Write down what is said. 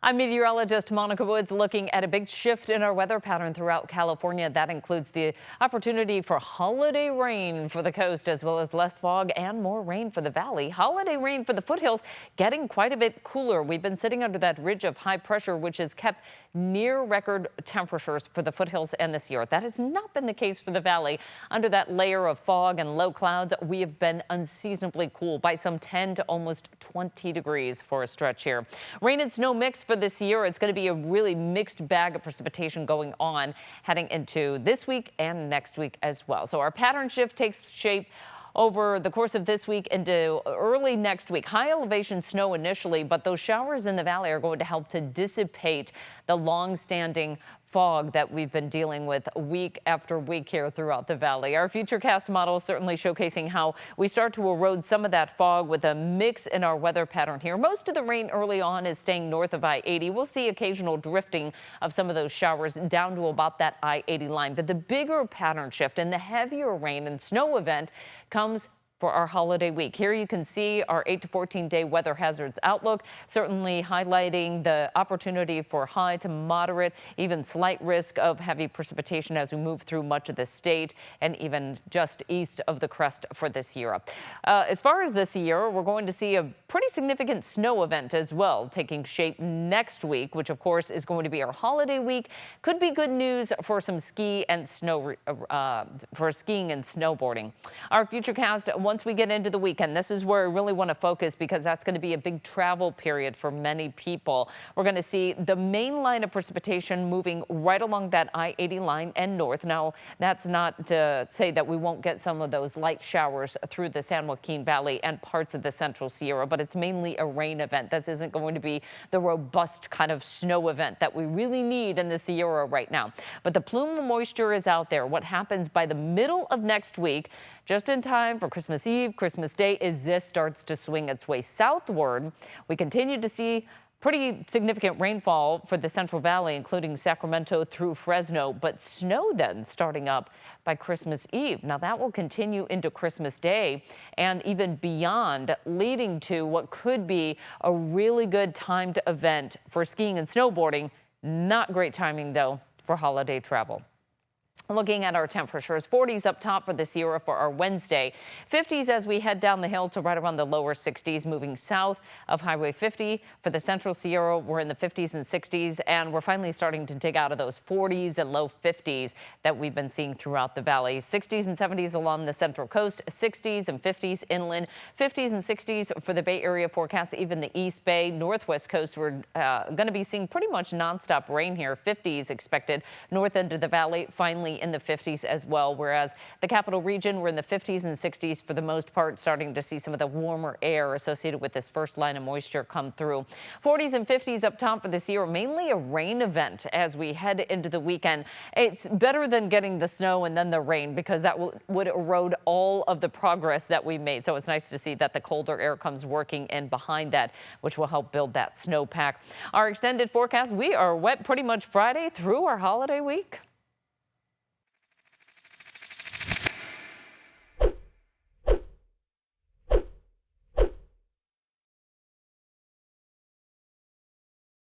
I'm meteorologist Monica Woods looking at a big shift in our weather pattern throughout California. That includes the opportunity for holiday rain for the coast, as well as less fog and more rain for the valley. Holiday rain for the foothills getting quite a bit cooler. We've been sitting under that ridge of high pressure, which has kept near record temperatures for the foothills and this year. That has not been the case for the valley. Under that layer of fog and low clouds, we have been unseasonably cool by some 10 to almost 20 degrees for a stretch here. Rain and snow mix for this year. It's going to be a really mixed bag of precipitation going on heading into this week and next week as well. So our pattern shift takes shape over the course of this week into early next week. High elevation snow initially, but those showers in the valley are going to help to dissipate the long-standing fog that we've been dealing with week after week here throughout the valley. Our futurecast model is certainly showcasing how we start to erode some of that fog with a mix in our weather pattern here. Most of the rain early on is staying north of I-80. We'll see occasional drifting of some of those showers down to about that I-80 line. But the bigger pattern shift and the heavier rain and snow event comes for our holiday week. Here you can see our 8 to 14 day weather hazards outlook, certainly highlighting the opportunity for high to moderate, even slight risk of heavy precipitation as we move through much of the state and even just east of the crest for this year. As far as this year, we're going to see a pretty significant snow event as well taking shape next week, which of course is going to be our holiday week. Could be good news for some ski and snow for skiing and snowboarding. Our futurecast, once we get into the weekend, this is where I really want to focus because that's going to be a big travel period for many people. We're going to see the main line of precipitation moving right along that I-80 line and north. Now, that's not to say that we won't get some of those light showers through the San Joaquin Valley and parts of the Central Sierra, but it's mainly a rain event. This isn't going to be the robust kind of snow event that we really need in the Sierra right now. But the plume of moisture is out there. What happens by the middle of next week, just in time for Christmas Eve, Christmas Day, is this starts to swing its way southward. We continue to see pretty significant rainfall for the Central Valley, including Sacramento through Fresno, but snow then starting up by Christmas Eve. Now that will continue into Christmas Day and even beyond, leading to what could be a really good timed event for skiing and snowboarding. Not great timing, though, for holiday travel. Looking at our temperatures, 40s up top for the Sierra for our Wednesday, 50s as we head down the hill to right around the lower 60s, moving south of Highway 50. For the Central Sierra, we're in the 50s and 60s, and we're finally starting to dig out of those 40s and low 50s that we've been seeing throughout the valley. 60s and 70s along the Central Coast, 60s and 50s inland, 50s and 60s for the Bay Area forecast, even the East Bay, Northwest Coast. We're going to be seeing pretty much nonstop rain here. 50s expected north end of the valley, finally in the 50s as well, whereas the capital region, we're in the 50s and 60s for the most part, starting to see some of the warmer air associated with this first line of moisture come through. 40s and 50s up top for this year, mainly a rain event as we head into the weekend. It's better than getting the snow and then the rain because that would erode all of the progress that we made. So it's nice to see that the colder air comes working in behind that, which will help build that snowpack. Our extended forecast, we are wet pretty much Friday through our holiday week.